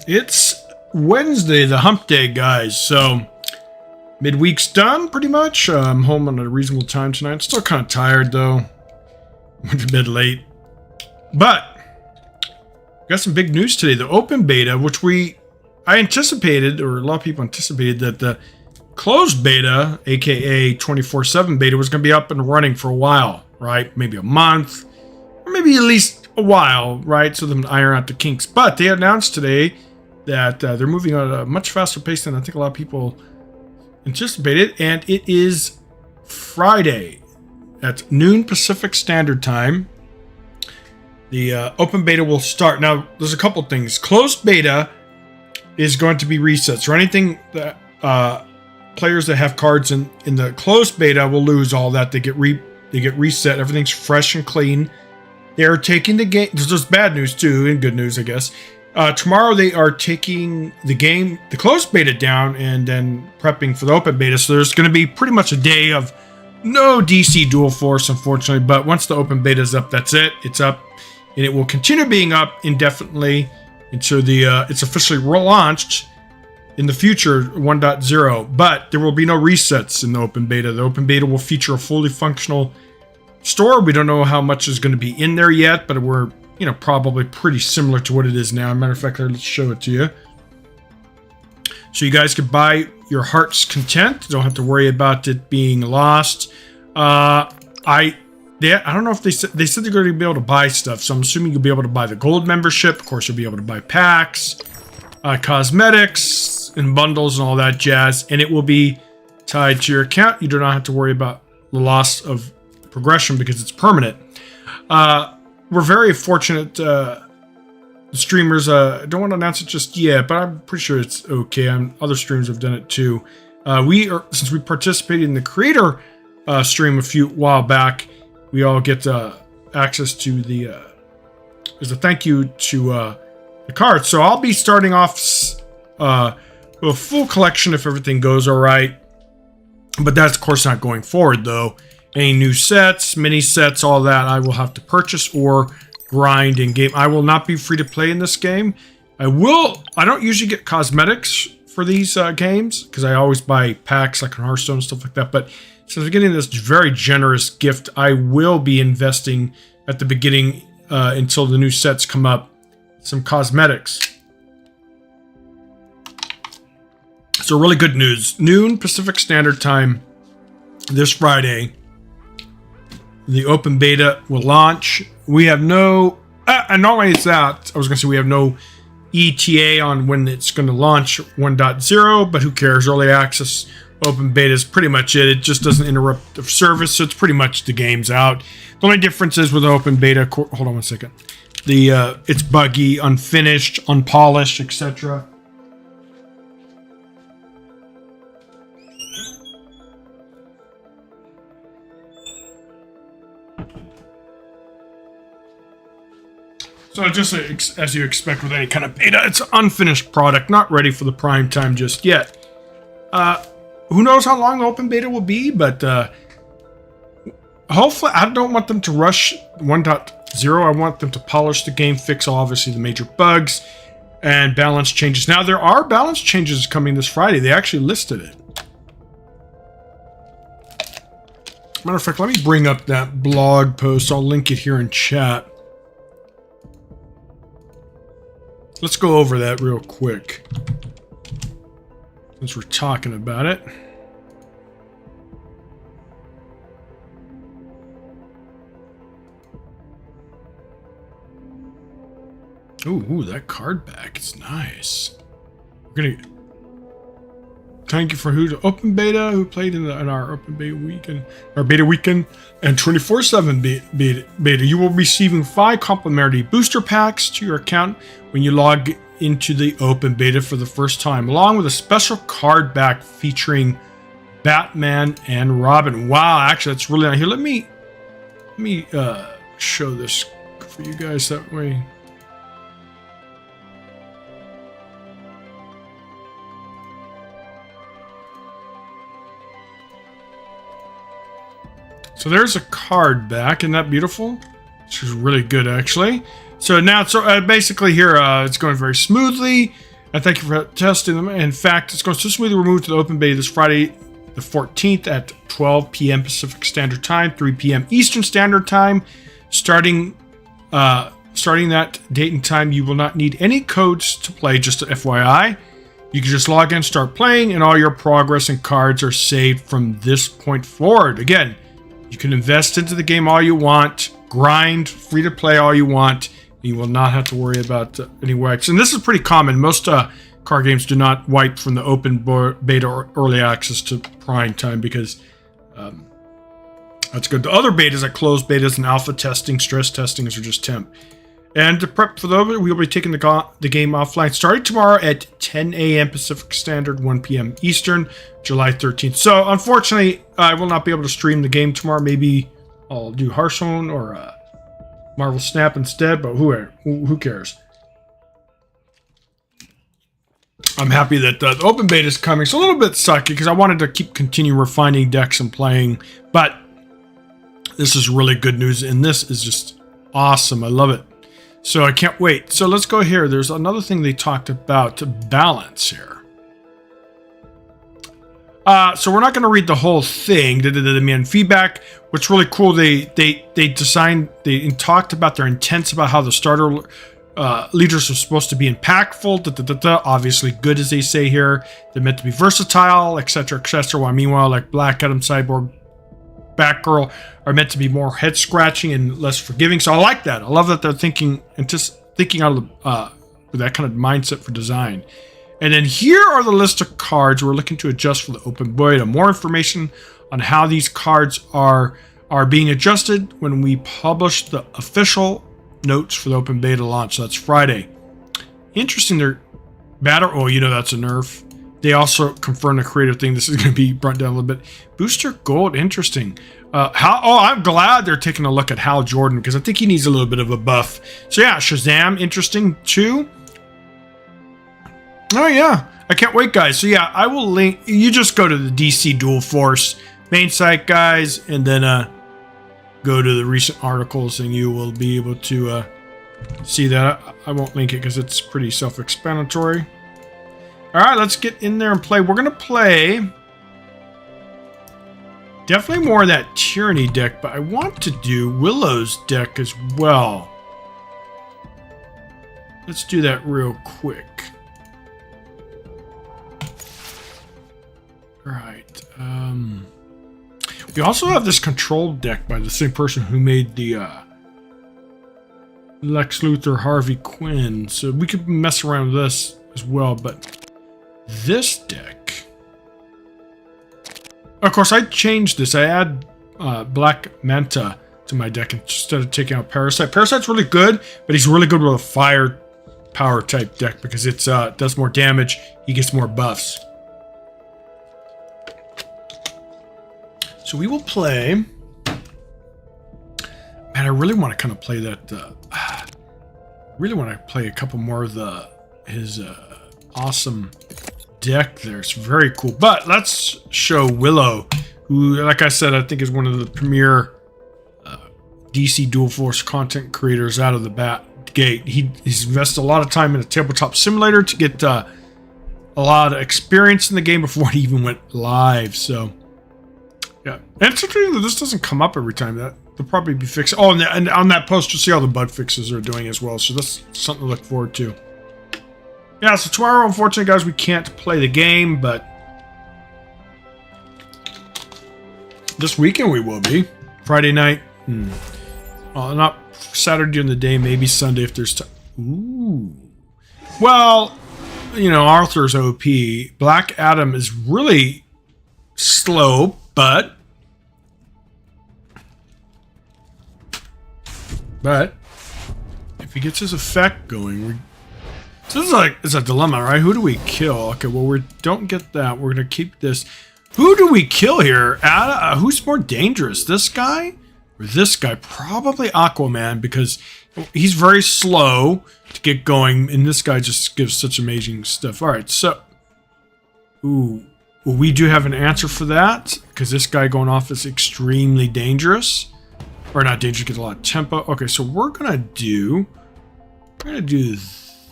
It's Wednesday, the hump day, guys. So midweek's done pretty much. I'm home on a reasonable time tonight. Still kind of tired though. Went to bed late. But got some big news today. The open beta, which I anticipated, or a lot of people anticipated, that the closed beta, aka 24/7 beta, was going to be up and running for a while, right? Maybe a month, or maybe at least a while, right? So them iron out the kinks. But they announced today that they're moving at a much faster pace than I think a lot of people anticipated, and it is Friday at noon Pacific Standard Time. The open beta will start. Now, there's a couple things. Closed beta is going to be resets, or anything that players that have cards in the closed beta will lose all that. They get reset. Everything's fresh and clean. They're taking the game. There's bad news too, and good news, I guess. Tomorrow they are taking the closed beta down, and then prepping for the open beta. So there's going to be pretty much a day of no DC Dual Force, unfortunately. But once the open beta is up, that's it. It's up, and it will continue being up indefinitely until it's officially relaunched in the future 1.0. But there will be no resets in the open beta. The open beta will feature a fully functional store. We don't know how much is going to be in there yet, but we're probably pretty similar to what it is now. Matter of fact, let's show it to you. So you guys could buy your heart's content. Don't have to worry about it being lost. I don't know if they said they're going to be able to buy stuff. So I'm assuming you'll be able to buy the gold membership. Of course, you'll be able to buy packs, cosmetics, and bundles and all that jazz. And it will be tied to your account. You do not have to worry about the loss of progression because it's permanent. We're very fortunate. The streamers don't want to announce it just yet, but I'm pretty sure it's okay. Other streamers have done it too. Since we participated in the creator stream a while back, we all get access to as a thank you to the cards. So I'll be starting off with a full collection if everything goes all right. But that's of course not going forward though. Any new sets, mini sets, all that I will have to purchase or grind in game. I will not be free to play in this game. I don't usually get cosmetics for these games because I always buy packs like on Hearthstone and stuff like that. But since I'm getting this very generous gift, I will be investing at the beginning until the new sets come up, some cosmetics. So really good news. Noon Pacific Standard Time this Friday. The open beta will launch. We have no, and not only is that, I was going to say we have no ETA on when it's going to launch 1.0, but who cares? Early access open beta is pretty much it. It just doesn't interrupt the service, so it's pretty much the game's out. The only difference is with the open beta, hold on one second. It's buggy, unfinished, unpolished, etc. So just as you expect with any kind of beta, it's an unfinished product, not ready for the prime time just yet. Who knows how long the open beta will be, but hopefully I don't want them to rush 1.0. I want them to polish the game, fix obviously the major bugs, and balance changes. Now there are balance changes coming this Friday. They actually listed it. Matter of fact, let me bring up that blog post. I'll link it here in chat. Let's go over that real quick, since we're talking about it. Ooh, that card back is nice. We're gonna thank you for open beta, who played in our open beta weekend, our beta weekend, and 24/7 beta. You will be receiving 5 complimentary booster packs to your account when you log into the open beta for the first time, along with a special card back featuring Batman and Robin. Wow, actually, that's really nice. Here, let me show this for you guys that way. So there's a card back. Isn't that beautiful? Which is really good, actually. So now, basically here, it's going very smoothly. And thank you for testing them. In fact, it's going to smoothly remove to the open beta this Friday, the 14th at 12 p.m. Pacific Standard Time, 3 p.m. Eastern Standard Time. Starting that date and time, you will not need any codes to play, just FYI. You can just log in, start playing, and all your progress and cards are saved from this point forward. Again, you can invest into the game all you want, grind, free to play all you want, and you will not have to worry about any wipes. And this is pretty common. Most card games do not wipe from the open beta or early access to prime time because that's good. The other betas, like closed betas and alpha testing, stress testing, are just temp. And to prep for the we'll be taking the game offline starting tomorrow at 10 a.m. Pacific Standard, 1 p.m. Eastern, July 13th. So, unfortunately, I will not be able to stream the game tomorrow. Maybe I'll do Hearthstone or Marvel Snap instead, but who cares? I'm happy that the open beta is coming. It's a little bit sucky because I wanted to continue refining decks and playing, but this is really good news, and this is just awesome. I love it. So I can't wait. So let's go here. There's another thing they talked about, balance here. So we're not going to read the whole thing. Man, feedback. What's really cool, they talked about their intents about how the starter leaders are supposed to be impactful. Obviously good, as they say here. They're meant to be versatile, etc., etc. While meanwhile, like Black Adam, Cyborg, Batgirl are meant to be more head scratching and less forgiving. So I like that. I love that they're thinking out of with that kind of mindset for design. And then here are the list of cards we're looking to adjust for the open beta. More information on how these cards are being adjusted when we publish the official notes for the open beta launch. So that's Friday. Interesting. They're batter. Oh, that's a nerf. They also confirmed a creative thing. This is going to be brought down a little bit. Booster Gold, interesting. I'm glad they're taking a look at Hal Jordan because I think he needs a little bit of a buff. So yeah, Shazam, interesting too. Oh yeah, I can't wait, guys. So yeah, I will link. You just go to the DC Dual Force main site, guys, and then go to the recent articles, and you will be able to see that. I won't link it because it's pretty self-explanatory. All right, let's get in there and play. We're going to play definitely more of that Tyranny deck, but I want to do Willow's deck as well. Let's do that real quick. All right. We also have this Control deck by the same person who made the Lex Luthor Harvey Quinn, so we could mess around with this as well, but this deck, of course, I changed this. I add Black Manta to my deck instead of taking out Parasite. Parasite's really good, but he's really good with a fire power type deck because it does more damage. He gets more buffs. So we will play. Man, I really want to kind of play that. Really want to play a couple more of his awesome deck there. It's very cool. But let's show Willow, who, like I said, I think is one of the premier DC Dual Force content creators out of the gate. He's invested a lot of time in a tabletop simulator to get a lot of experience in the game before he even went live. So yeah, and it's interesting that this doesn't come up every time. They'll probably be fixed. Oh, and on that post, you'll see all the bug fixes they're doing as well. So that's something to look forward to. Yeah, so tomorrow, unfortunately, guys, we can't play the game, but this weekend we will be. Friday night. Well, not Saturday during the day, maybe Sunday if there's time. Ooh. Well, Arthur's OP. Black Adam is really slow, but if he gets his effect going, so this is it's a dilemma, right? Who do we kill? Okay, well, we don't get that. We're gonna keep this. Who do we kill here? Who's more dangerous, this guy or this guy? Probably Aquaman, because he's very slow to get going, and this guy just gives such amazing stuff. All right, so well, we do have an answer for that, because this guy going off is extremely dangerous. Or not dangerous, gets a lot of tempo. Okay, so we're gonna do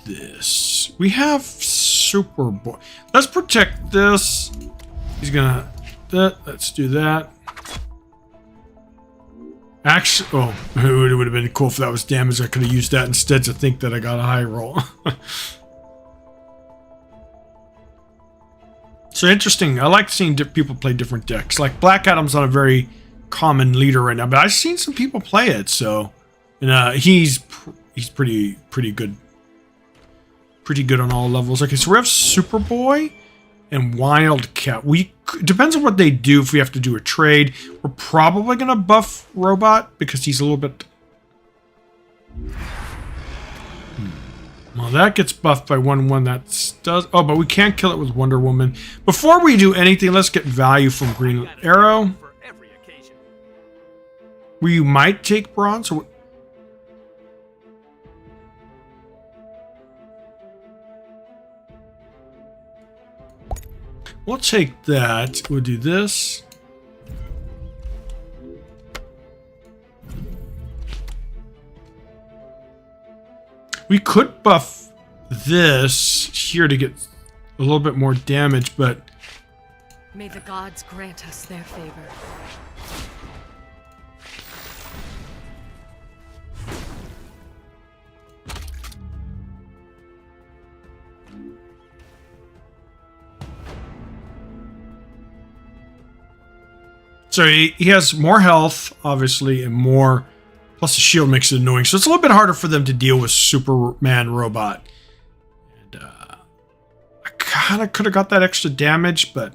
this. We have super boy. Let's protect this. He's gonna... let's do that. Actually... Oh, it would have been cool if that was damage. I could have used that instead to think that I got a high roll. So interesting. I like seeing people play different decks. Like Black Adam's not a very common leader right now, but I've seen some people play it. So, and he's pretty good. Pretty good on all levels. Okay, so we have Superboy and Wildcat. Depends on what they do. If we have to do a trade, we're probably gonna buff Robot because he's a little bit. Well, that gets buffed by 1/1. That does. Oh, but we can't kill it with Wonder Woman. Before we do anything, let's get value from Green Arrow. We might take bronze. Or... We'll take that. We'll do this. We could buff this here to get a little bit more damage, but... May the gods grant us their favor. So he has more health, obviously, and more... Plus the shield makes it annoying. So it's a little bit harder for them to deal with Superman Robot. And I kind of could have got that extra damage, but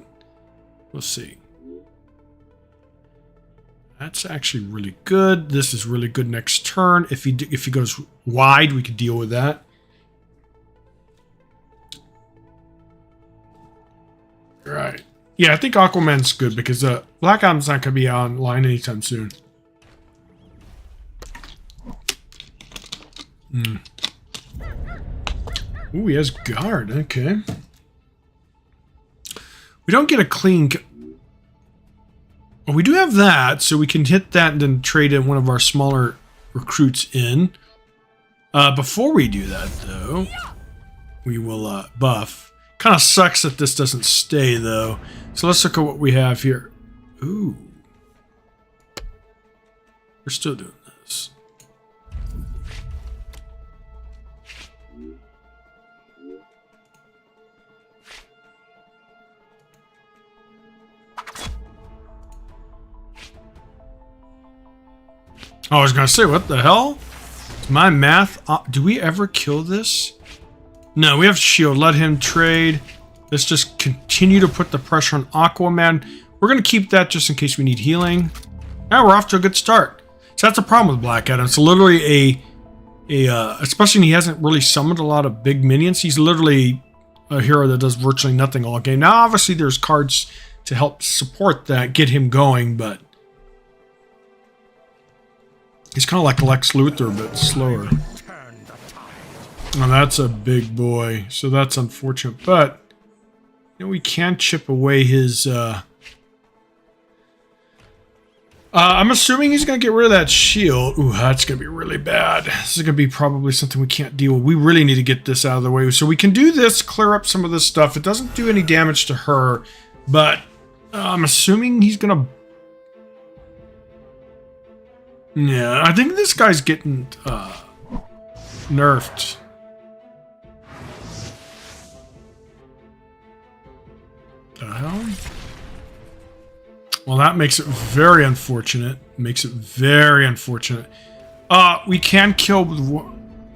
we'll see. That's actually really good. This is really good next turn. If he goes wide, we could deal with that. All right. Yeah, I think Aquaman's good because Black Adam's not going to be online anytime soon. Ooh, he has guard. Okay. We don't get a clean... Well, we do have that, so we can hit that and then trade in one of our smaller recruits in. Before we do that, though, we will buff. Kind of sucks that this doesn't stay, though. So let's look at what we have here. Ooh. We're still doing this. I was going to say, what the hell? Is my math... do we ever kill this? No, we have shield. Let him trade. Let's just continue to put the pressure on Aquaman. We're going to keep that just in case we need healing. Now we're off to a good start. So that's the problem with Black Adam. It's literally especially when he hasn't really summoned a lot of big minions. He's literally a hero that does virtually nothing all game. Now, obviously, there's cards to help support that, get him going, but... He's kind of like Lex Luthor, but slower. Oh, that's a big boy. So that's unfortunate. But, you know, we can chip away his... I'm assuming he's going to get rid of that shield. Ooh, that's going to be really bad. This is going to be probably something we can't deal with. We really need to get this out of the way. So we can do this, clear up some of this stuff. It doesn't do any damage to her. But I'm assuming he's going to... Yeah, I think this guy's getting nerfed. The hell? Well, that makes it very unfortunate. Makes it very unfortunate. We can kill with...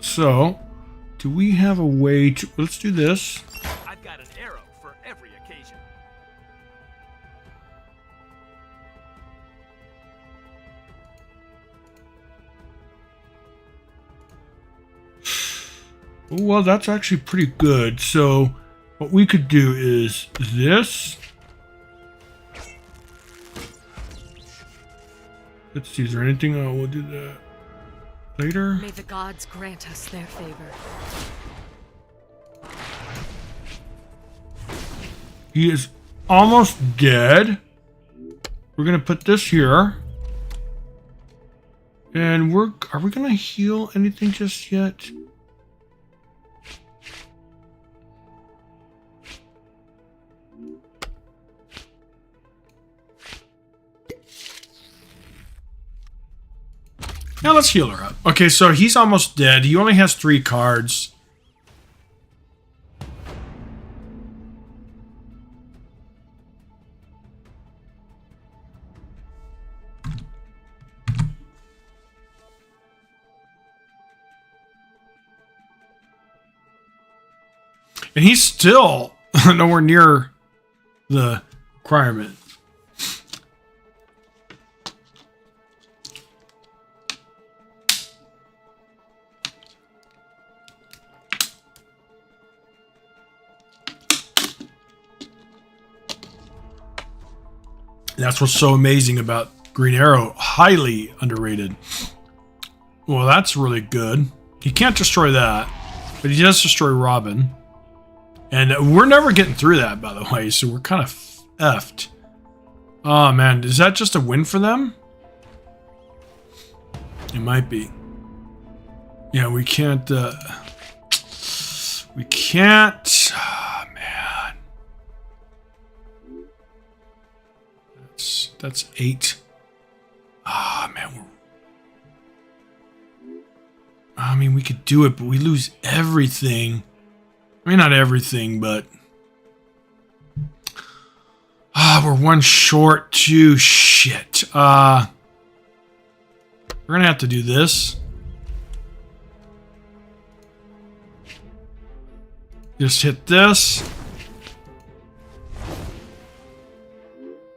So, do we have a way to... Let's do this. I've got an arrow for every occasion. Well, that's actually pretty good. So, what we could do is this. Let's see, is there anything? Oh, we'll do that later. May the gods grant us their favor. He is almost dead. We're gonna put this here. And are we gonna heal anything just yet? Now let's heal her up. Okay, so he's almost dead. He only has 3 cards. And he's still nowhere near the requirement. That's what's so amazing about Green Arrow. Highly underrated. Well, that's really good. He can't destroy that, but he does destroy Robin. And we're never getting through that, by the way, so we're kind of effed. Oh, man. Is that just a win for them? It might be. Yeah, we can't... we can't... Oh, man. That's 8. Ah, man. I mean, we could do it, but we lose everything. I mean, not everything, but... we're 1 short too. Shit. We're gonna have to do this. Just hit this.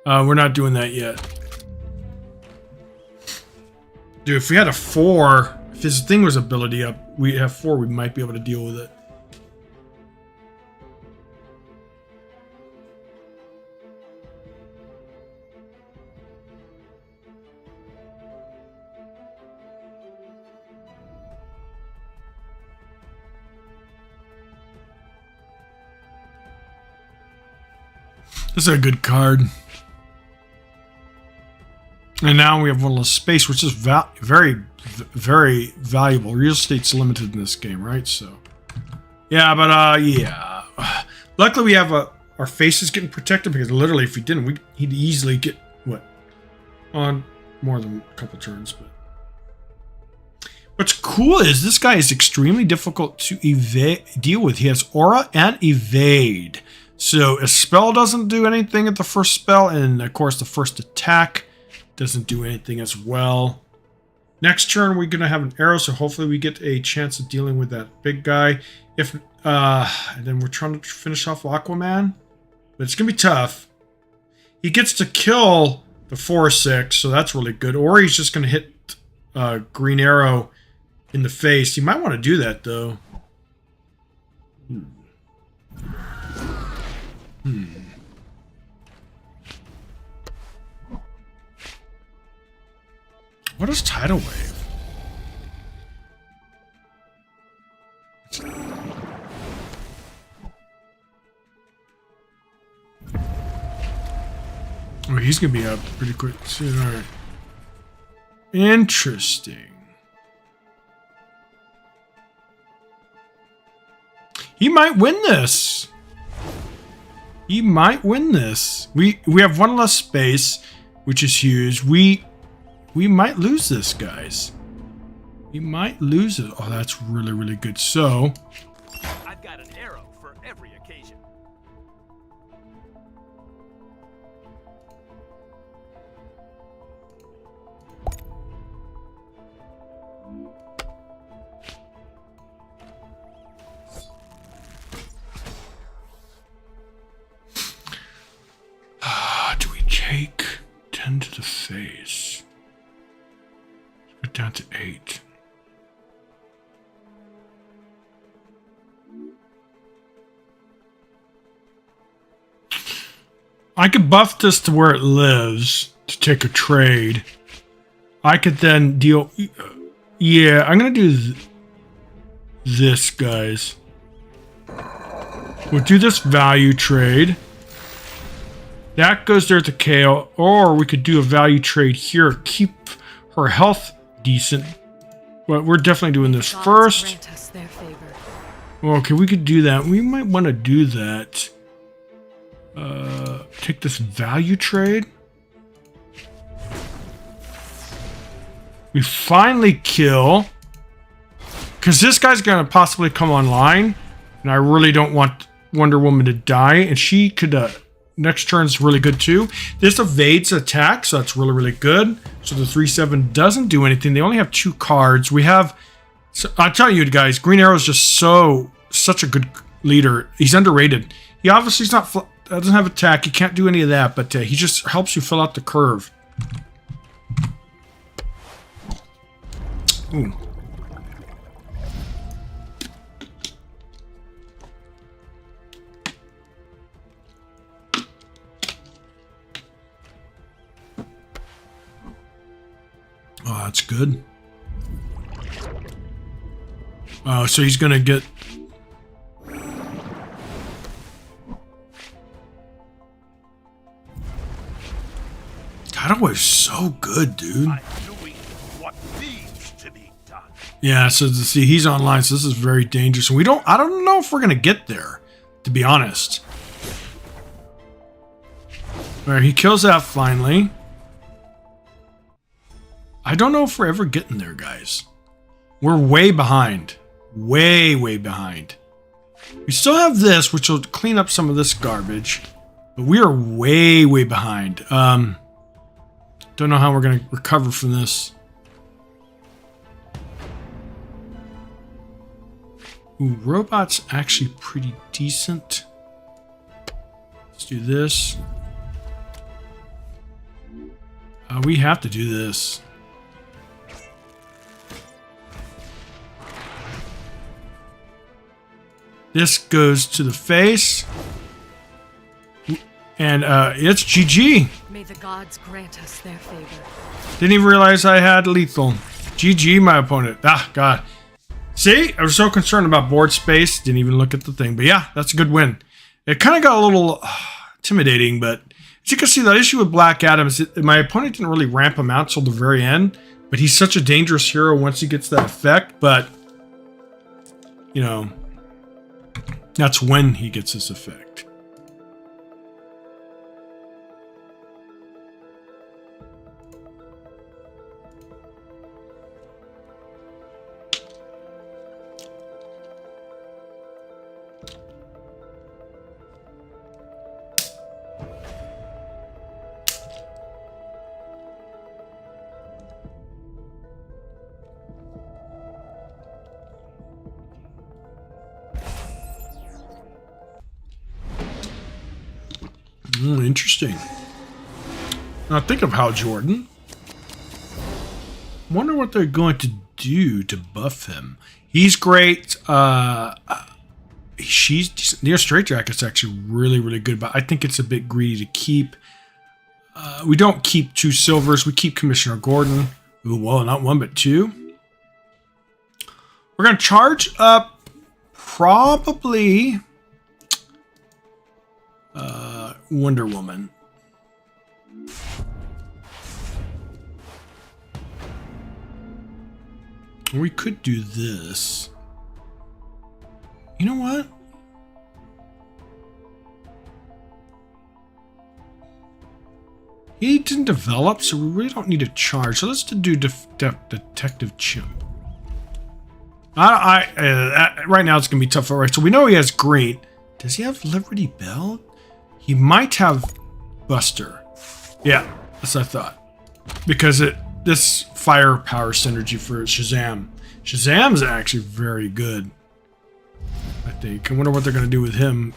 We're not doing that yet. Dude, if we had a 4, if his thing was ability up, we have 4, we might be able to deal with it. This is a good card. And now we have 1 less space, which is very, very valuable. Real estate's limited in this game, right? So, yeah, but, yeah. Luckily, we have our faces getting protected, because literally, if we didn't, he'd easily get, what? On more than a couple turns, but... What's cool is this guy is extremely difficult to deal with. He has aura and evade. So a spell doesn't do anything at the first spell, and of course the first attack doesn't do anything as well. Next turn we're gonna have an arrow, so hopefully we get a chance of dealing with that big guy. If and then we're trying to finish off Aquaman, but it's gonna be tough. He gets to kill the 4/6, so that's really good. Or he's just gonna hit Green Arrow in the face. You might want to do that though. What is Tidal Wave? Oh, he's gonna be up pretty quick soon. All right. Interesting. He might win this. He might win this. We have 1 less space, which is huge. We might lose this, guys. We might lose it. Oh, that's really, really good. So I've got an arrow for every occasion. do we take 10 to the face? Put down to 8. I could buff this to where it lives to take a trade. I could then deal... Yeah, I'm going to do this, guys. We'll do this value trade. That goes there to KO. Or we could do a value trade here. Keep her health decent. But we're definitely doing this first. Grant us their favor. Okay, we could do that. We might want to do that. Take this value trade. We finally kill. Because this guy's going to possibly come online. And I really don't want Wonder Woman to die. And she could... next turn's really good too. This evades attack, so that's really, really good. So the 3/7 doesn't do anything. They only have 2 cards. We have... So, I'll tell you guys, Green Arrow is just such a good leader. He's underrated. He obviously doesn't have attack. He can't do any of that, but he just helps you fill out the curve. Ooh. Oh, that's good. Oh, so he's gonna get... That was so good, dude. I'm doing what needs to be done. Yeah, so see, he's online, so this is very dangerous. I don't know if we're gonna get there, to be honest. Alright, he kills that finally. I don't know if we're ever getting there, guys. We're way behind. Way, way behind. We still have this, which will clean up some of this garbage. But we are way, way behind. Don't know how we're going to recover from this. Ooh, robot's actually pretty decent. Let's do this. We have to do this. This goes to the face. And it's GG. May the gods grant us their favor. Didn't even realize I had lethal. GG, my opponent. Ah, God. See? I was so concerned about board space. Didn't even look at the thing. But yeah, that's a good win. It kind of got a little intimidating, but as you can see, the issue with Black Adam is that my opponent didn't really ramp him out till the very end. But he's such a dangerous hero once he gets that effect. But, you know, that's when he gets this effect. Interesting. Now think of Hal Jordan. Wonder what they're going to do to buff him. He's great. She's decent. Near Straightjacket's actually really, really good, but I think it's a bit greedy to keep. We don't keep 2 silvers. We keep Commissioner Gordon. Ooh, well, not 1, but 2. We're going to charge up probably Wonder Woman. We could do this. You know what? He didn't develop, so we really don't need to charge. So let's do Detective Chimp. Right now it's going to be tough. All right, so we know he has green. Does he have Liberty Bell? He might have Buster. Yeah, that's what I thought. Because this firepower synergy for Shazam. Shazam's actually very good, I think. I wonder what they're going to do with him.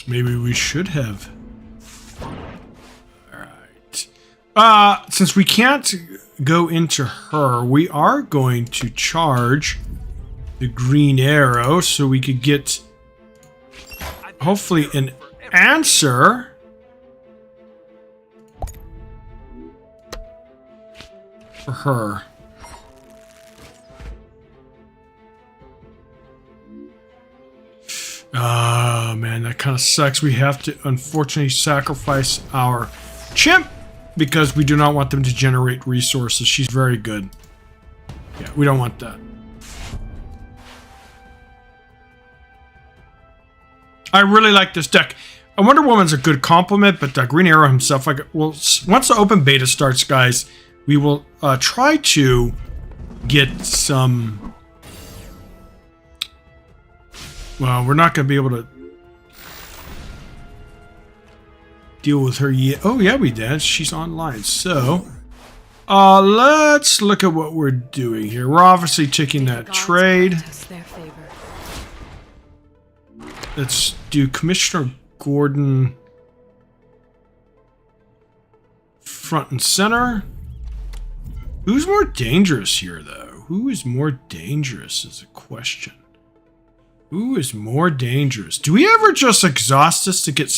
Maybe we should have. Since we can't go into her, we are going to charge the Green Arrow so we could get hopefully an answer. For her. Oh man, that kind of sucks. We have to unfortunately sacrifice our chimp because we do not want them to generate resources. She's very good. Yeah, we don't want that. I really like this deck. Wonder Woman's a good compliment, but Green Arrow himself, like, well, once the open beta starts, guys, we will try to get some. Well, we're not going to be able to deal with her yet. Oh yeah, we did. She's online. So, let's look at what we're doing here. We're obviously taking that trade. Let's do Commissioner Gordon front and center. Who's more dangerous here, though? Who is more dangerous is a question. Who is more dangerous? Do we ever just exhaust this to get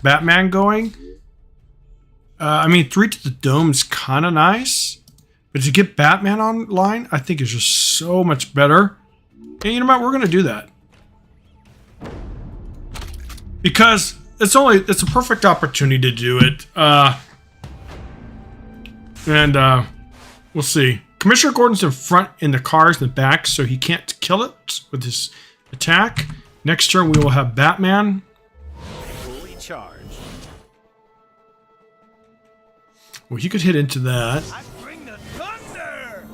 Batman going? I mean, 3 to the Dome's kind of nice. But to get Batman online, I think is just so much better. And you know what? We're going to do that. Because it's a perfect opportunity to do it. We'll see. Commissioner Gordon's in front in the cars in the back, so he can't kill it with his attack. Next turn we will have Batman. Fully charged. Well, he could hit into that. I bring the thunder.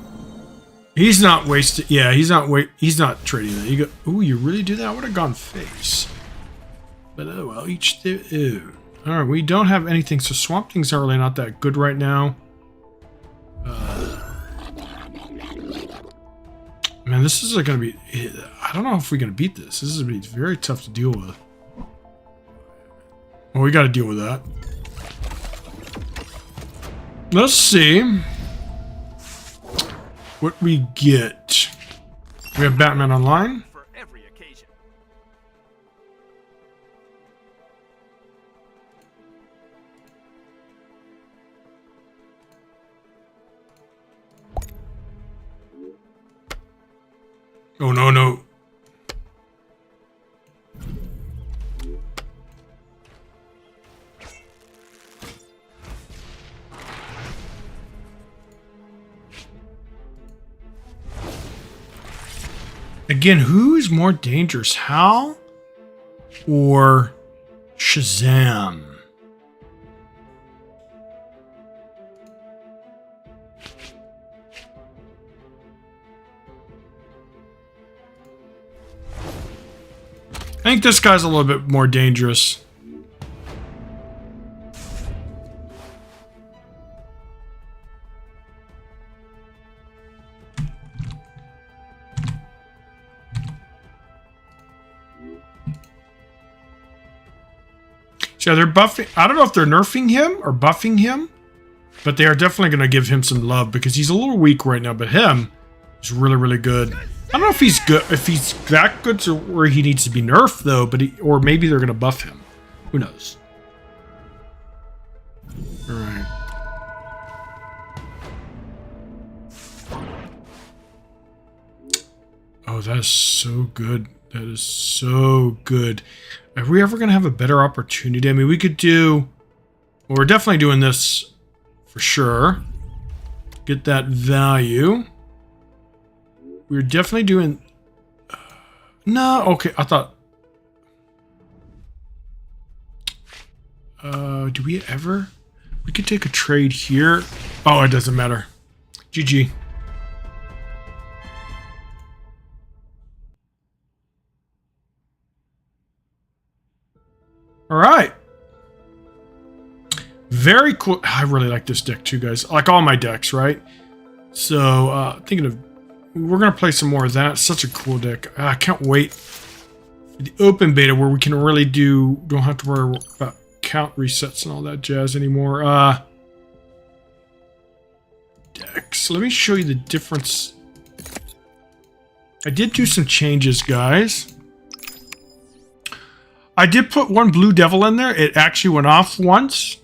He's not wasted. Yeah, he's not trading that. You go. Ooh, you really do that? I would have gone face. But oh well, each ew. All right, we don't have anything, so Swamp Thing's are really not that good right now. Man, this is going to be. I don't know if we're going to beat this. This is going to be very tough to deal with. Well, we got to deal with that. Let's see what we get. We have Batman online. For every occasion. Oh, no, no. Again, who is more dangerous, Hal or Shazam? I think this guy's a little bit more dangerous. So they're buffing. I don't know if they're nerfing him or buffing him, but they are definitely going to give him some love because he's a little weak right now. But him is really, really good. I don't know if he's good, if he's that good to where he needs to be nerfed though, but or maybe they're going to buff him. Who knows? All right. Oh, that is so good. That is so good. Are we ever going to have a better opportunity? I mean, we could do. Well, we're definitely doing this for sure. Get that value. We're definitely doing... no, okay, I thought... do we ever... We could take a trade here. Oh, it doesn't matter. GG. Alright. Very cool. I really like this deck too, guys. I like all my decks, right? So, thinking of... We're going to play some more of that. Such a cool deck. I can't wait for the open beta where we can really don't have to worry about count resets and all that jazz anymore. Decks. Let me show you the difference. I did do some changes, guys. I did put one Blue Devil in there. It actually went off once.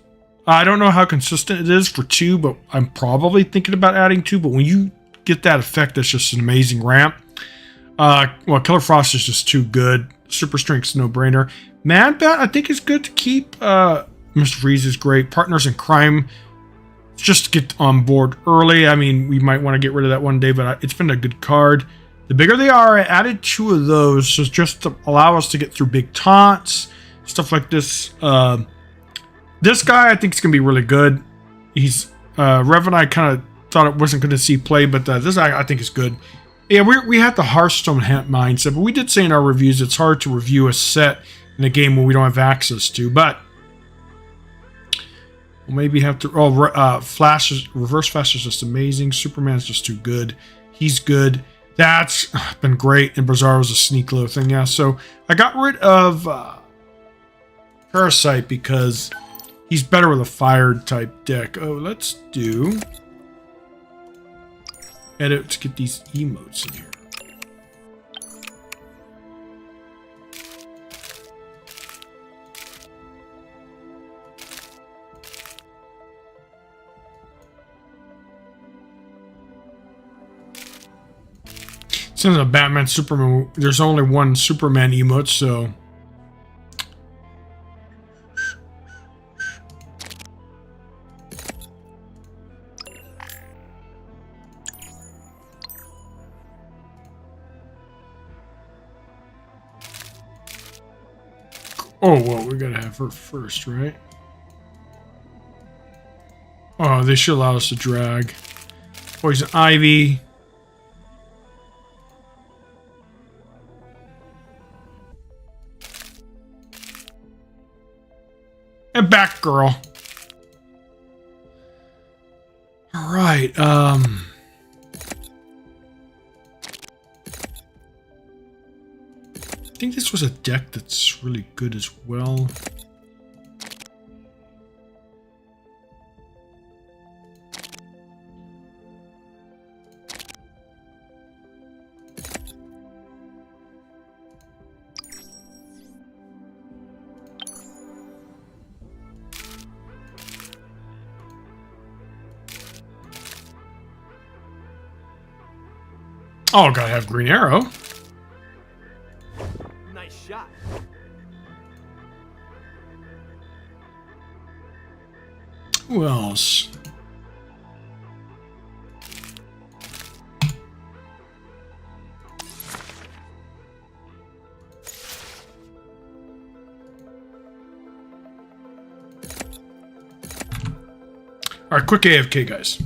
I don't know how consistent it is for 2, but I'm probably thinking about adding 2. But when you get that effect, that's just an amazing ramp. Well, Killer Frost is just too good. Super Strength's no-brainer. Man Bat, I think is good to keep. Mr. Freeze is great. Partners in Crime, just to get on board early. I mean, we might want to get rid of that one day, but it's been a good card. The bigger they are, I added 2 of those just to allow us to get through big taunts, stuff like this. This guy I think is going to be really good. He's Rev and I kind of thought it wasn't going to see play, but this I think is good. Yeah, we had the Hearthstone mindset, but we did say in our reviews it's hard to review a set in a game where we don't have access to. But we'll maybe have to. Reverse Flash is just amazing. Superman's just too good. He's good. That's been great. And Bizarro's a sneak little thing. Yeah, so I got rid of Parasite because he's better with a fire type deck. Oh, let's do edit to get these emotes in here. Since a Batman Superman, there's only one Superman emote, so oh, well, we gotta have her first, right? Oh, they should allow us to drag. Poison Ivy. And Batgirl. All right. I think this was a deck that's really good as well. Oh, gotta have Green Arrow. Nice shot. Who else? All right, quick AFK, guys.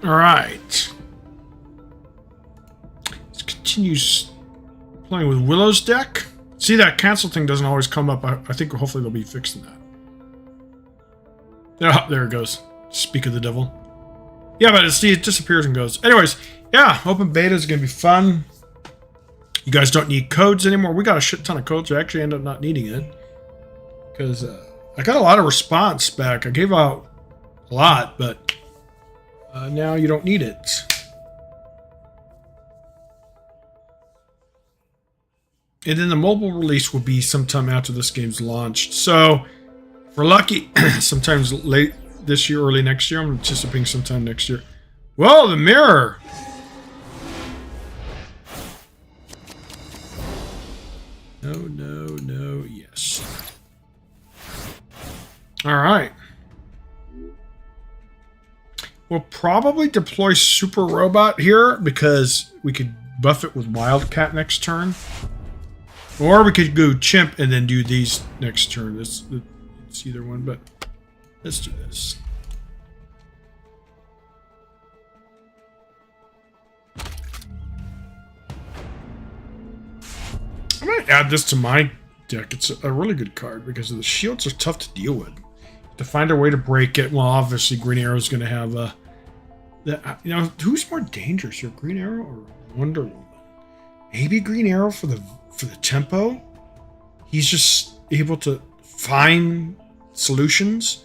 All right. Let's continue playing with Willow's deck. See, that cancel thing doesn't always come up. I think hopefully they'll be fixing that. Oh, there it goes. Speak of the devil. Yeah, but see, it disappears and goes. Anyways, yeah, open beta is going to be fun. You guys don't need codes anymore. We got a shit ton of codes. I actually ended up not needing it. Because I got a lot of response back. I gave out a lot, but now you don't need it. And then the mobile release will be sometime after this game's launched. So, if we're lucky, sometimes late this year, early next year. I'm anticipating sometime next year. Whoa, the mirror! No, no, no, yes. Alright. We'll probably deploy Super Robot here because we could buff it with Wildcat next turn. Or we could go Chimp and then do these next turn. It's either one, but let's do this. I'm going to add this to my deck. It's a really good card because the shields are tough to deal with. To find a way to break it, well, obviously Green Arrow's going to have a... You know, who's more dangerous here, Green Arrow or Wonder Woman? Maybe Green Arrow for the tempo. He's just able to find solutions.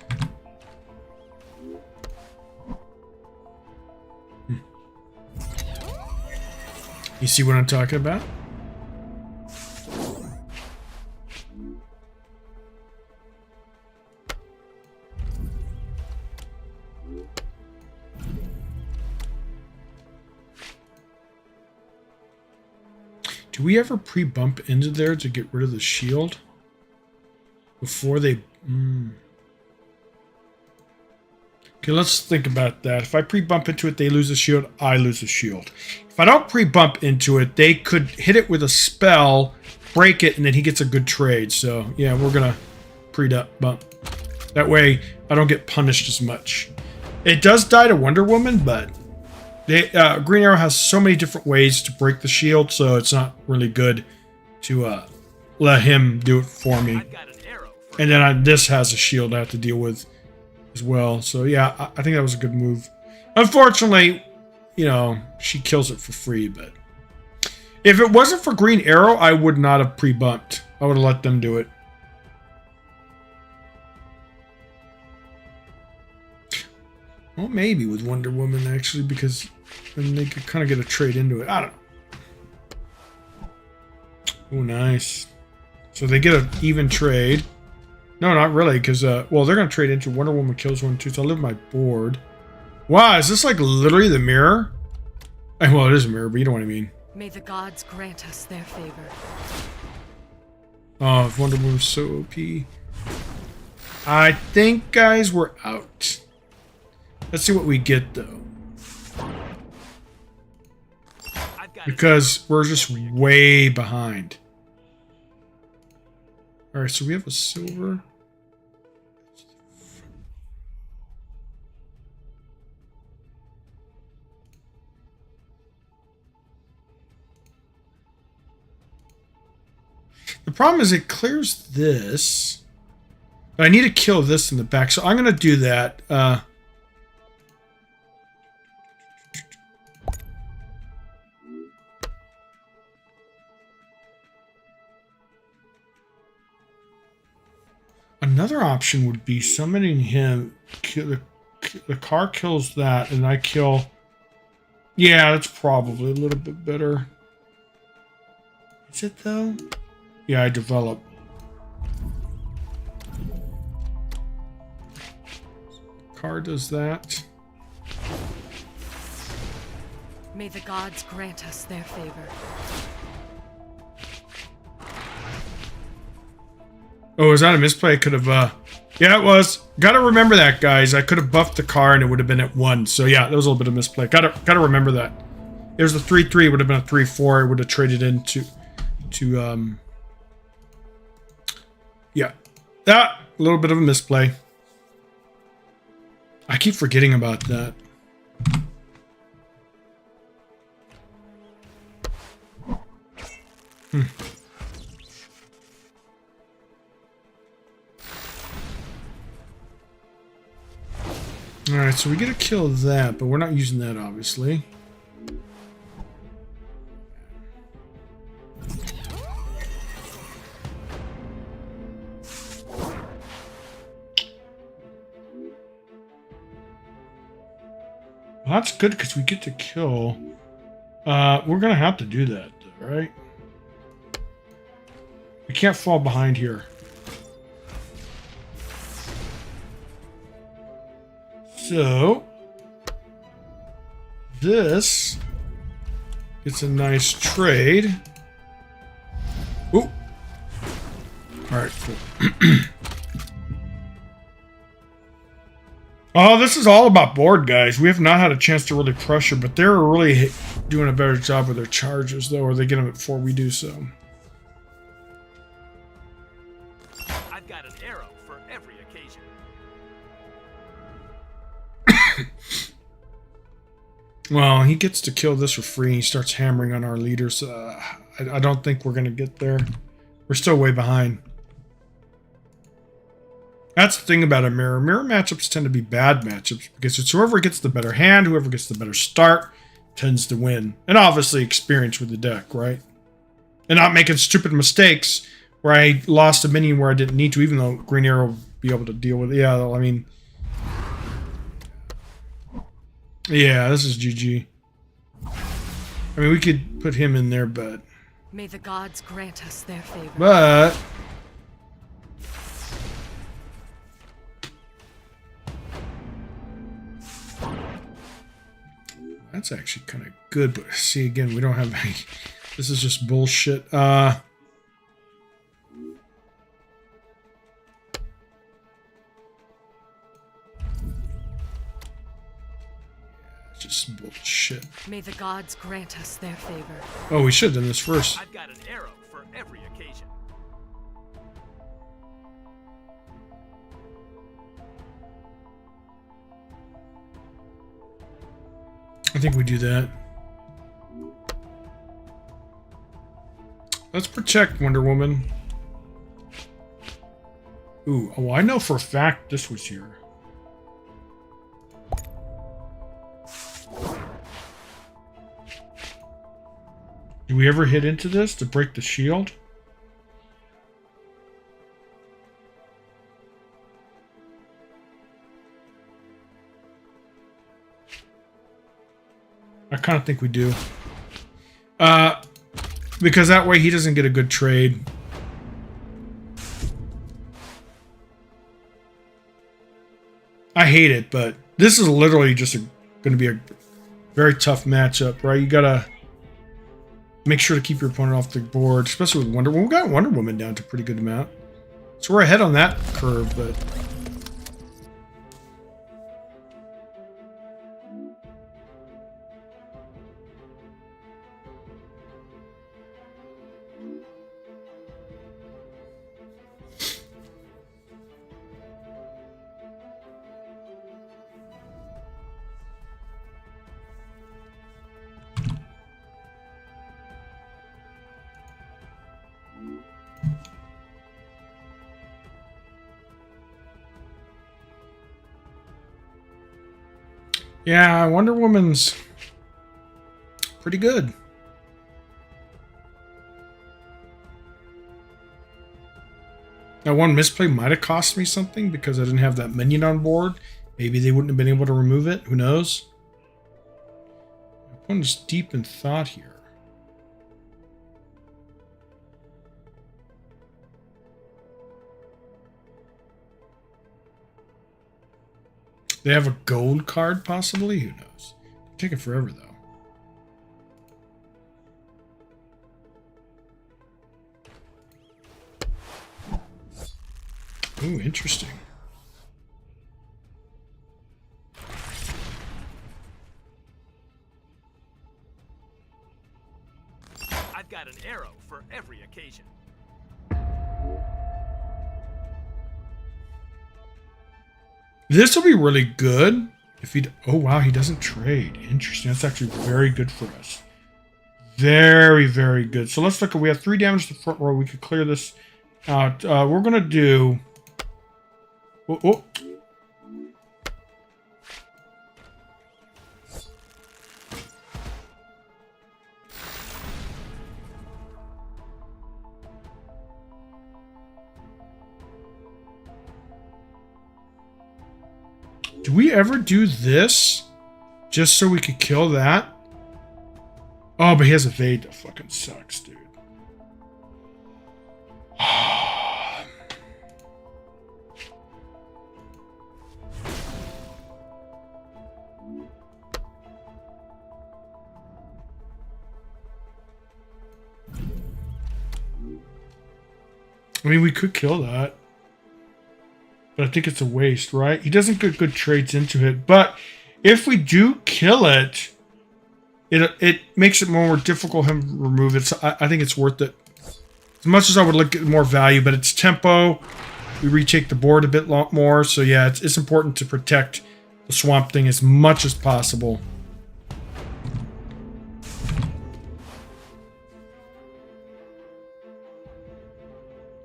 You see what I'm talking about? Do we ever pre-bump into there to get rid of the shield? Before they... Okay, let's think about that. If I pre-bump into it, they lose the shield, I lose the shield. If I don't pre-bump into it, they could hit it with a spell, break it, and then he gets a good trade. So, yeah, we're going to pre-bump. That way, I don't get punished as much. It does die to Wonder Woman, but... Green Arrow has so many different ways to break the shield, so it's not really good to let him do it for me. And then this has a shield I have to deal with as well. So yeah, I think that was a good move. Unfortunately, you know, she kills it for free, but if it wasn't for Green Arrow, I would not have pre-bumped. I would have let them do it. Well, maybe with Wonder Woman, actually, because then they could kind of get a trade into it. I don't know. Oh, nice. So they get an even trade. No, not really, because, well, they're going to trade into Wonder Woman kills one, too, so I'll live my board. Wow, is this like literally the mirror? Well, it is a mirror, but you know what I mean. May the gods grant us their favor. Oh, if Wonder Woman's so OP. I think, guys, we're out. Let's see what we get, though. Because we're just way behind. Alright, so we have a silver. The problem is it clears this. But I need to kill this in the back, so I'm going to do that. Another option would be summoning him. The car kills that, and I kill... Yeah, that's probably a little bit better. Is it, though? Yeah, I develop. Car does that. May the gods grant us their favor. Oh, is that a misplay? I could have, yeah, it was. Gotta remember that, guys. I could have buffed the car and it would have been at 1. So, yeah, that was a little bit of misplay. Gotta remember that. There's the 3-3. It would have been a 3-4. It would have traded into, yeah. That, a little bit of a misplay. I keep forgetting about that. Alright, so we get to kill that, but we're not using that, obviously. Well, that's good because we get to kill. We're gonna have to do that, though, right? We can't fall behind here. So this gets a nice trade. Ooh. All right, cool. Oh, this is all about board, guys. We have not had a chance to really pressure, but they're really doing a better job with their charges, though, or they get them before we do so. I've got an arrow for every occasion. Well, he gets to kill this for free, and he starts hammering on our leaders. I don't think we're going to get there. We're still way behind. That's the thing about a mirror. Mirror matchups tend to be bad matchups because it's whoever gets the better hand, whoever gets the better start, tends to win. And obviously experience with the deck, right? And not making stupid mistakes where I lost a minion where I didn't need to, even though Green Arrow would be able to deal with it. Yeah, I mean... Yeah, this is GG. I mean, we could put him in there, but... May the gods grant us their favor. But... That's actually kind of good, but see, again, we don't have any... This is just bullshit. Just bullshit. May the gods grant us their favor. Oh, we should have done this first. I've got an arrow for every occasion. I think we do that. Let's protect Wonder Woman. Ooh, oh, I know for a fact this was here. Do we ever hit into this to break the shield? I kind of think we do. Because that way he doesn't get a good trade. I hate it, but this is literally just going to be a very tough matchup, right? You got to make sure to keep your opponent off the board, especially with Wonder Woman. We got Wonder Woman down to a pretty good amount. So we're ahead on that curve, but... Yeah, Wonder Woman's pretty good. Now, one misplay might have cost me something because I didn't have that minion on board. Maybe they wouldn't have been able to remove it. Who knows? My opponent's deep in thought here. They have a gold card, possibly? Who knows? It'll take it forever, though. Ooh, interesting. I've got an arrow for every occasion. This will be really good if he... Oh, wow, he doesn't trade. Interesting. That's actually very good for us. Very, very good. So let's look at... We have 3 damage to the front row. We could clear this out. We're going to do... Oh, oh. Did we ever do this just so we could kill that? Oh, but he has evade. That fucking sucks, dude. I mean, we could kill that. But I think it's a waste, right? He doesn't get good trades into it. But if we do kill it, it makes it more difficult for him to remove it. So I think it's worth it. As much as I would look at more value, but it's tempo. We retake the board a bit more. So yeah, it's important to protect the Swamp Thing as much as possible.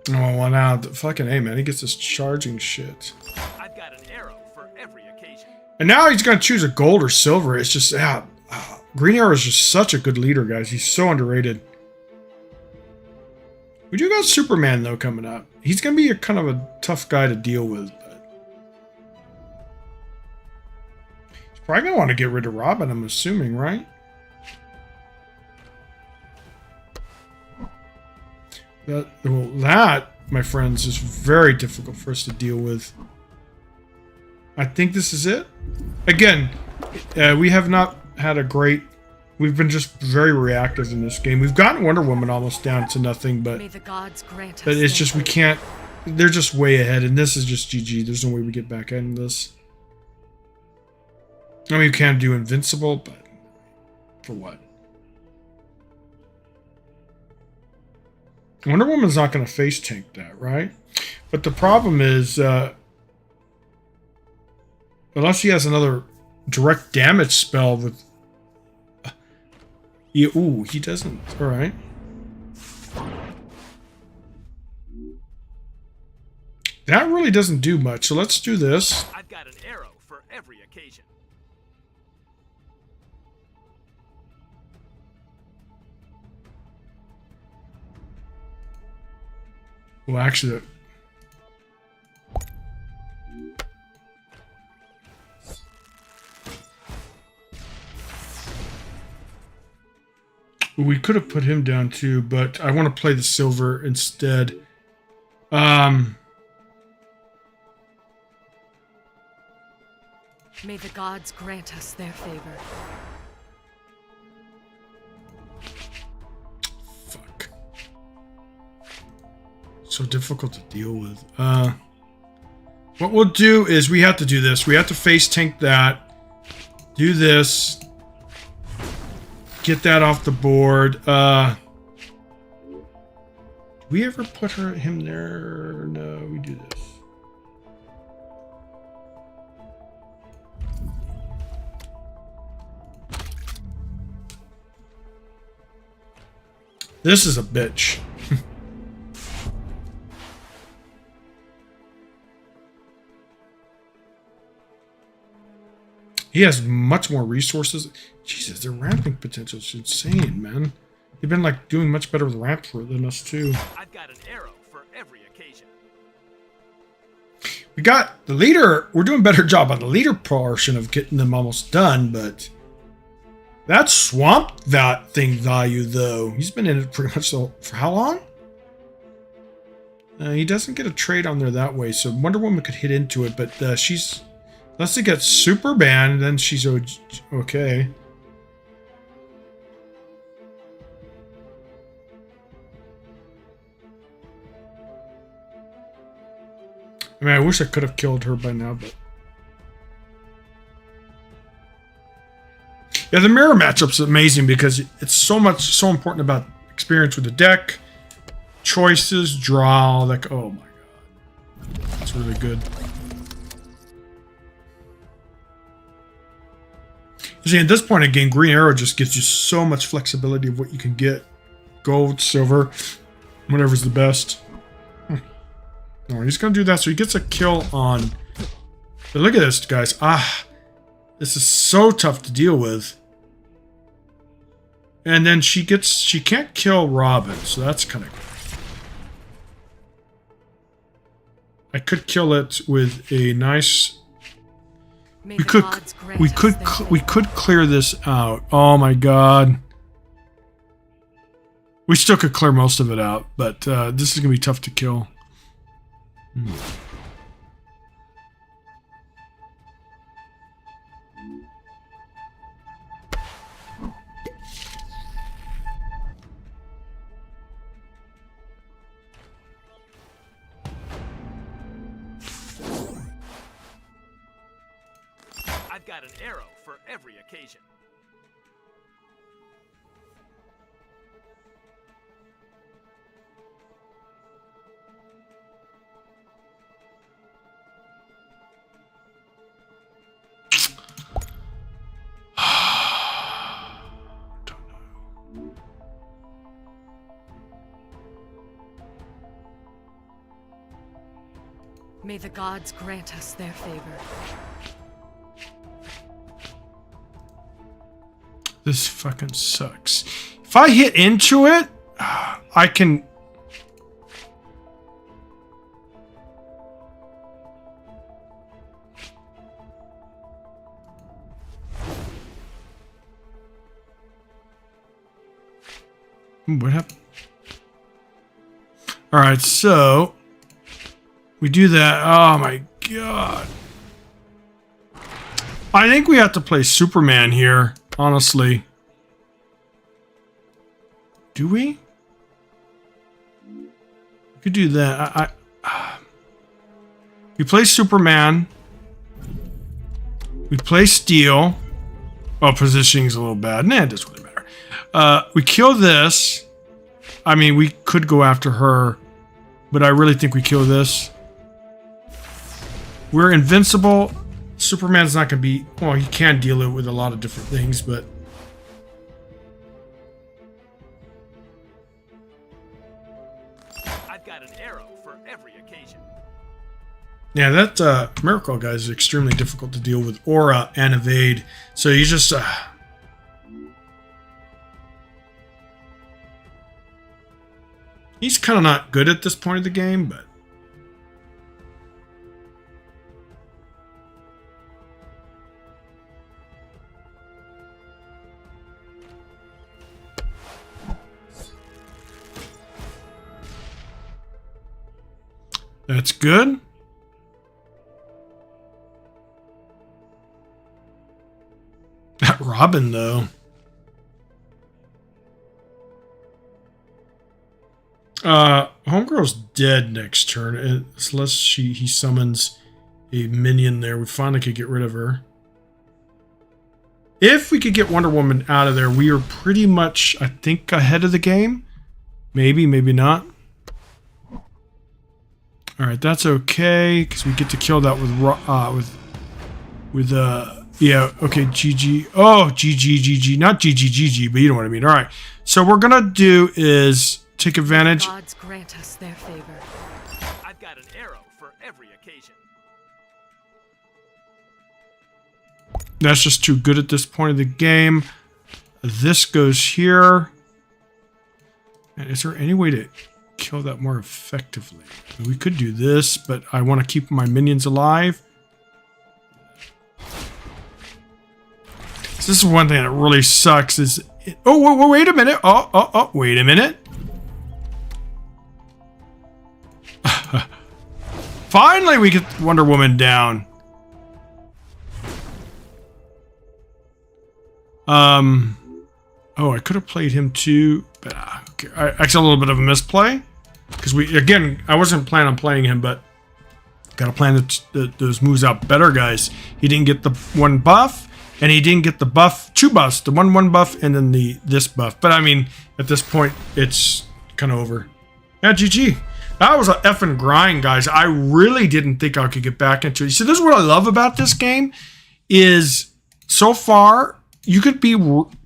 Oh, well, now, fucking A, man. He gets this charging shit. I've got an arrow for every occasion. And now he's going to choose a gold or silver. It's just, Green Arrow is just such a good leader, guys. He's so underrated. We do got Superman, though, coming up. He's going to be a kind of a tough guy to deal with. But he's probably going to want to get rid of Robin, I'm assuming, right? That, my friends, is very difficult for us to deal with. I think this is it. Again, we have not had a great... We've been just very reactive in this game. We've gotten Wonder Woman almost down to nothing, but... May the gods grant us but it's just, their we can't... They're just way ahead, and this is just GG. There's no way we get back into this. I mean, we can do Invincible, but... For what? Wonder Woman's not going to face tank that, right? But the problem is, unless he has another direct damage spell with... Yeah, ooh, he doesn't. All right. That really doesn't do much, so let's do this. I've got an arrow for every occasion. Well, actually... We could have put him down too, but I want to play the silver instead. May the gods grant us their favor. Fuck. So difficult to deal with. What we'll do is we have to do this. We have to face tank that. Do this. Get that off the board. Do we ever put him there? No, we do this. This is a bitch. He has much more resources. Jesus, their ramping potential is insane, man. They've been like doing much better with ramp than us too. I've got an arrow for every occasion. We got the leader. We're doing a better job on the leader portion of getting them almost done, but that swamp thing value though. He's been in it pretty much for how long? He doesn't get a trade on there that way, so Wonder Woman could hit into it, but she's... Unless they get super banned, then she's okay. I mean, I wish I could have killed her by now, but... Yeah, the mirror matchup's amazing because it's so important about experience with the deck, choices, draw, like, oh my god. That's really good. See, at this point in the game, Green Arrow just gives you so much flexibility of what you can get. Gold, silver, whatever's the best. No, he's going to do that, so he gets a kill on... But look at this, guys. This is so tough to deal with. And then she can't kill Robin, so that's kind of good. I could kill it with a nice... May We the could gods grant we us could their we favor. could clear this out. Oh my god. We still could clear most of it out, but this is gonna be tough to kill. I've got an arrow for every occasion. May the gods grant us their favor. This fucking sucks. If I hit into it, I can... What happened? Alright, so... We do that. Oh my god. I think we have to play Superman here, honestly. Do we? We could do that. We play Superman. We play Steel. Oh, positioning's a little bad. Nah, it doesn't really matter. We kill this. I mean, we could go after her, but I really think we kill this. We're invincible. Superman's not going to be... Well, he can deal it with a lot of different things, but... I've got an arrow for every occasion. Yeah, that Miracle guy is extremely difficult to deal with Aura and Evade. So you just... He's kind of not good at this point of the game, but... That's good. That Robin, though. Homegirl's dead next turn, unless he summons a minion there. We finally could get rid of her. If we could get Wonder Woman out of there, we are pretty much, I think, ahead of the game. Maybe, maybe not. All right, that's okay because we get to kill that with yeah, okay, GG. Oh, GG, not GG, but you know what I mean. All right, so what we're gonna do is take advantage. Gods grant us their favor. I've got an arrow for every occasion. That's just too good at this point of the game. This goes here. And is there any way to kill that more effectively? We could do this, but I want to keep my minions alive. So this is one thing that really sucks is... Oh, wait a minute. Oh, wait a minute. Finally, we get Wonder Woman down. Oh, I could have played him too, but okay. Actually, a little bit of a misplay because I wasn't planning on playing him, but got to plan those moves out better, guys. He didn't get the one buff, and he didn't get the buff, two buffs, the one buff, and then this buff. But I mean, at this point, it's kind of over. Yeah, GG. That was an effing grind, guys. I really didn't think I could get back into it. See, this is what I love about this game is so far. You could be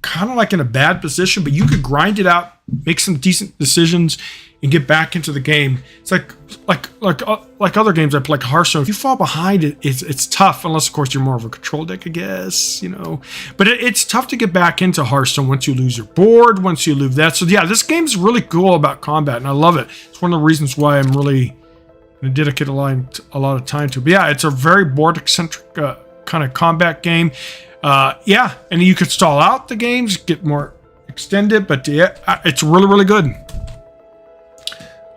kind of like in a bad position, but you could grind it out, make some decent decisions, and get back into the game. It's like other games I play, like Hearthstone. If you fall behind, it's tough, unless of course you're more of a control deck, I guess, you know. But it's tough to get back into Hearthstone once you lose your board, once you lose that. So yeah, this game's really cool about combat, and I love it. It's one of the reasons why I'm really going to dedicate a lot of time to it. But yeah, it's a very board-centric kind of combat game. Yeah, and you could stall out the games, get more extended, but yeah, it's really, really good.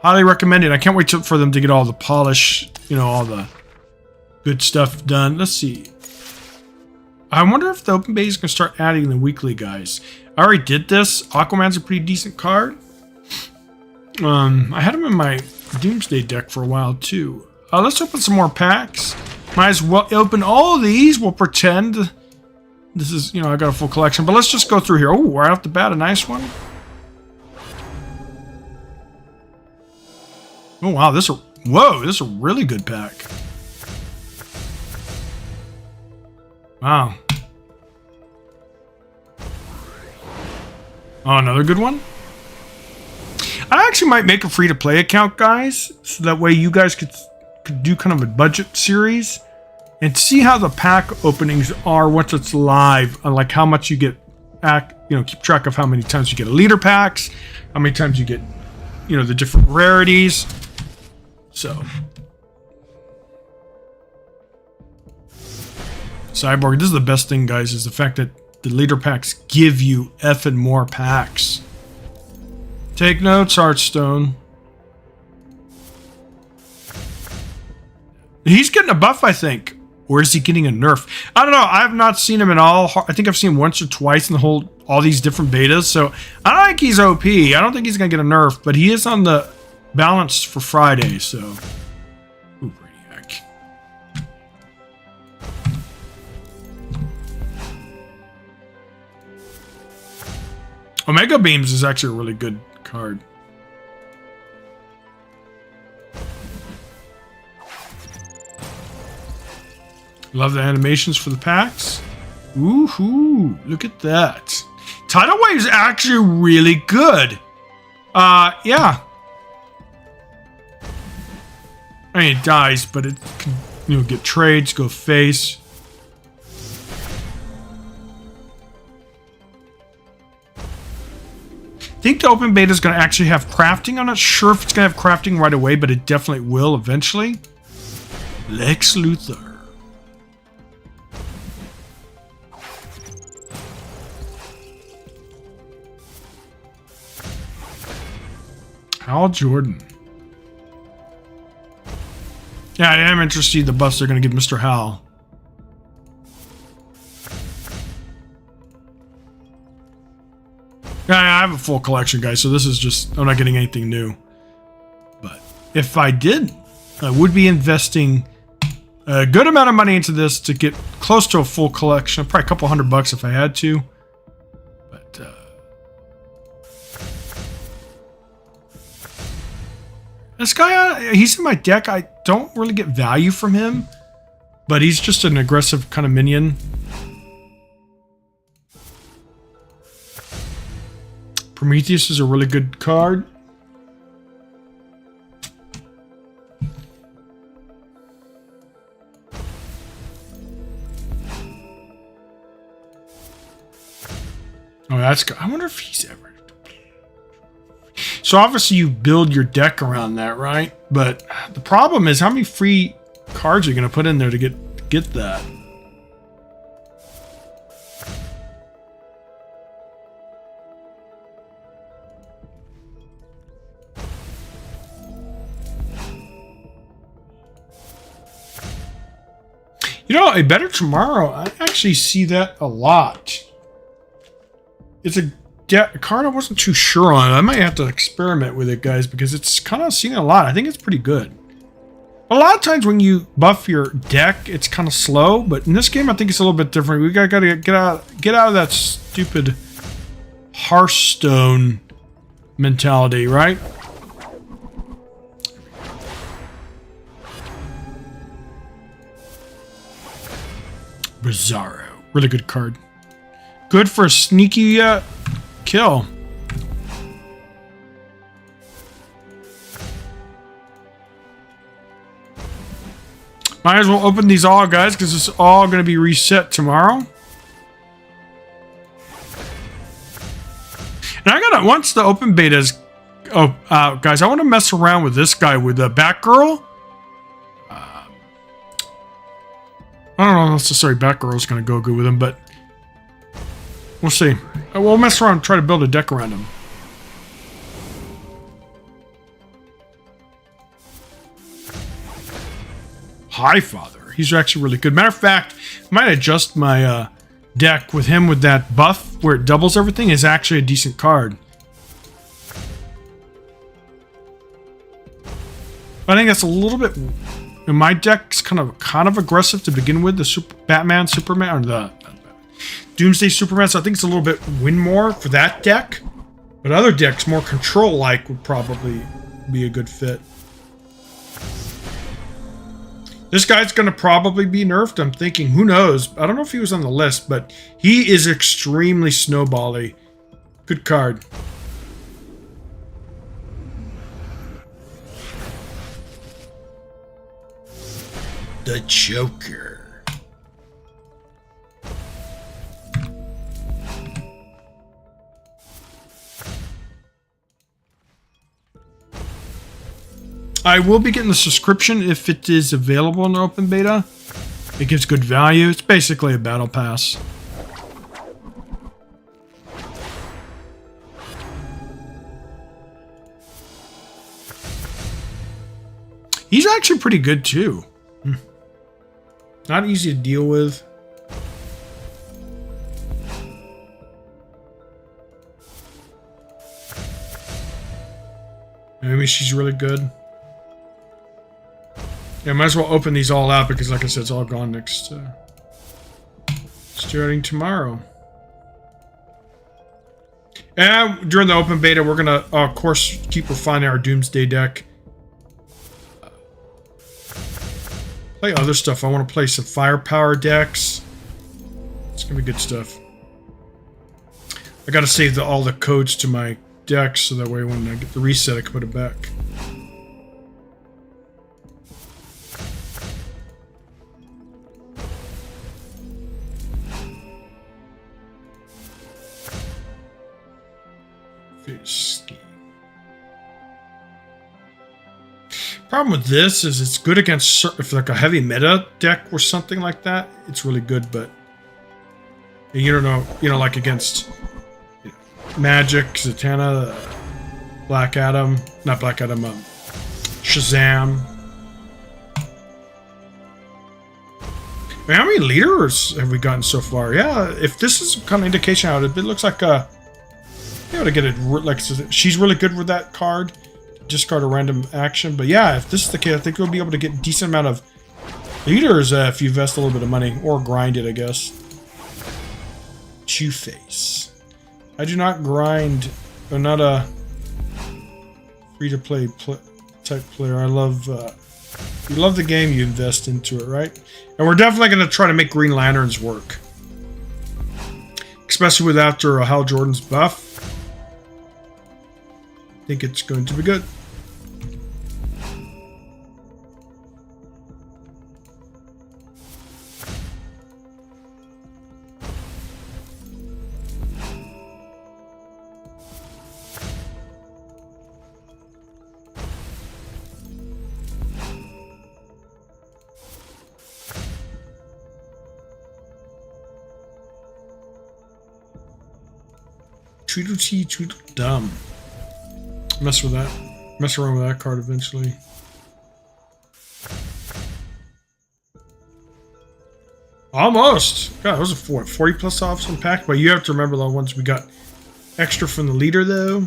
Highly recommend it. I can't wait for them to get all the polish, you know, all the good stuff done. Let's see. I wonder if the open beta is going to start adding the weekly guys. I already did this. Aquaman's a pretty decent card. I had him in my Doomsday deck for a while too. Let's open some more packs. Might as well open all of these. We'll pretend this is, you know, I got a full collection. But let's just go through here. Oh, right off the bat, a nice one. Oh wow, this is a really good pack. Wow. Oh, another good one? I actually might make a free-to-play account, guys, so that way you guys could do kind of a budget series and see how the pack openings are once it's live, like how much you get, you know, keep track of how many times you get a leader packs, how many times you get, you know, the different rarities. So, Cyborg, this is the best thing, guys, is the fact that the leader packs give you effing more packs. Take notes, Hearthstone. He's getting a buff, I think. Or is he getting a nerf? I don't know. I have not seen him in all. I think I've seen him once or twice in all these different betas. So I don't think he's OP. I don't think he's going to get a nerf. But he is on the balance for Friday. So. Ooh, Brainiac. Omega Beams is actually a really good card. Love the animations for the packs. Woohoo! Look at that. Tidal Wave is actually really good. Yeah. I mean, it dies, but it can, you know, get trades, go face. I think the open beta is going to actually have crafting. I'm not sure if it's going to have crafting right away, but it definitely will eventually. Lex Luthor. Hal Jordan. Yeah, I am interested in the buffs they're going to give Mr. Hal. Yeah, I have a full collection, guys, so this is just, I'm not getting anything new. But if I did, I would be investing a good amount of money into this to get close to a full collection. Probably a couple $100 if I had to. But, this guy, he's in my deck. I don't really get value from him, but he's just an aggressive kind of minion. Prometheus is a really good card. Oh, that's good. I wonder if he's ever... So obviously you build your deck around that, right? But the problem is how many free cards are you going to put in there to get that? You know, a Better Tomorrow, I actually see that a lot. It's a card I wasn't too sure on. I might have to experiment with it, guys, because it's kind of seen a lot. I think it's pretty good. A lot of times when you buff your deck, it's kind of slow, but in this game, I think it's a little bit different. We gotta get out of that stupid Hearthstone mentality, right? Bizarro. Really good card. Good for a sneaky kill. Might as well open these all, guys, because it's all going to be reset tomorrow. And I gotta, once the open beta's out, guys, I want to mess around with this guy with the Batgirl. I don't know necessarily Batgirl's going to go good with him, but we'll see. We'll mess around and try to build a deck around him. Highfather. He's actually really good. Matter of fact, I might adjust my deck with him with that buff where it doubles everything. Is actually a decent card. I think that's a little bit. My deck's kind of aggressive to begin with. The Batman, Superman, or the Doomsday Superman. So I think it's a little bit win more for that deck. But other decks, more control-like, would probably be a good fit. This guy's going to probably be nerfed. I'm thinking, who knows? I don't know if he was on the list, but he is extremely snowbally. Good card. The Joker. I will be getting the subscription if it is available in the open beta. It gives good value. It's basically a battle pass. He's actually pretty good too. Not easy to deal with. Maybe she's really good. Yeah, might as well open these all out because, like I said, it's all gone next. Starting tomorrow. And during the open beta, we're gonna, of course, keep refining our Doomsday deck. Play other stuff. I want to play some firepower decks. It's gonna be good stuff. I gotta save all the codes to my decks so that way when I get the reset, I can put it back. Problem with this is it's good against if like a heavy meta deck or something like that. It's really good, but you don't know, like against Magic, Zatanna, Black Adam, not Black Adam, Shazam. I mean, how many leaders have we gotten so far? Yeah, if this is kind of indication out, it looks like you ought to get it. Like she's really good with that card. Discard a random action, but yeah, if this is the case, I think you'll be able to get a decent amount of leaders if you invest a little bit of money or grind it, I guess. Two-Face. I do not grind. I'm not a free-to-play type player. I love. You love the game, you invest into it, right? And we're definitely going to try to make Green Lanterns work, especially with after Hal Jordan's buff. I think it's going to be good. Tweedledee Tweedledum. Mess around with that card eventually. Almost! God, those are 40 plus off some pack, but you have to remember the ones we got extra from the leader though.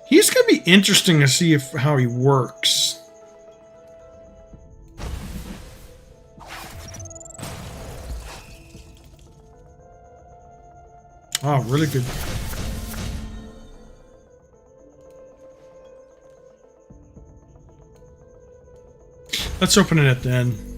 He's going to be interesting to see how he works. Oh, really good. Let's open it at the end.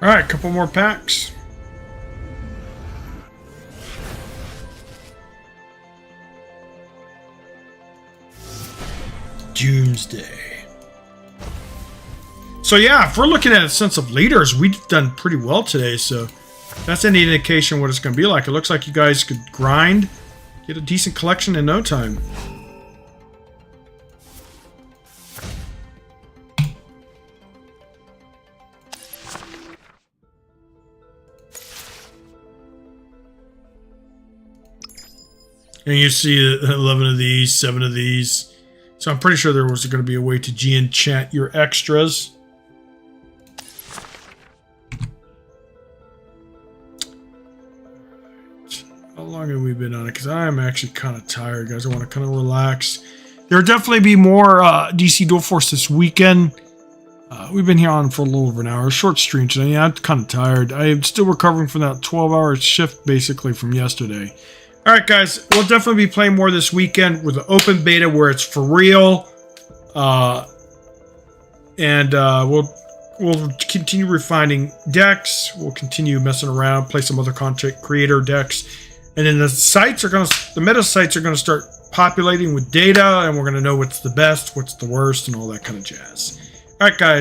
Alright, couple more packs. Doomsday. So yeah, if we're looking at a sense of leaders, we've done pretty well today, so that's any indication what it's going to be like. It looks like you guys could grind, get a decent collection in no time. And you see 11 of these, 7 of these. So I'm pretty sure there was going to be a way to de-enchant your extras. How long have we been on it? Because I am actually kind of tired, guys. I want to kind of relax. There will definitely be more DC Dual Force this weekend. We've been here on for a little over an hour. Short stream today. Yeah, I'm kind of tired. I am still recovering from that 12-hour shift, basically, from yesterday. Alright, guys. We'll definitely be playing more this weekend with the open beta where it's for real. We'll continue refining decks. We'll continue messing around, play some other content creator decks. And then the meta sites are going to start populating with data, and we're going to know what's the best, what's the worst, and all that kind of jazz. Alright, guys.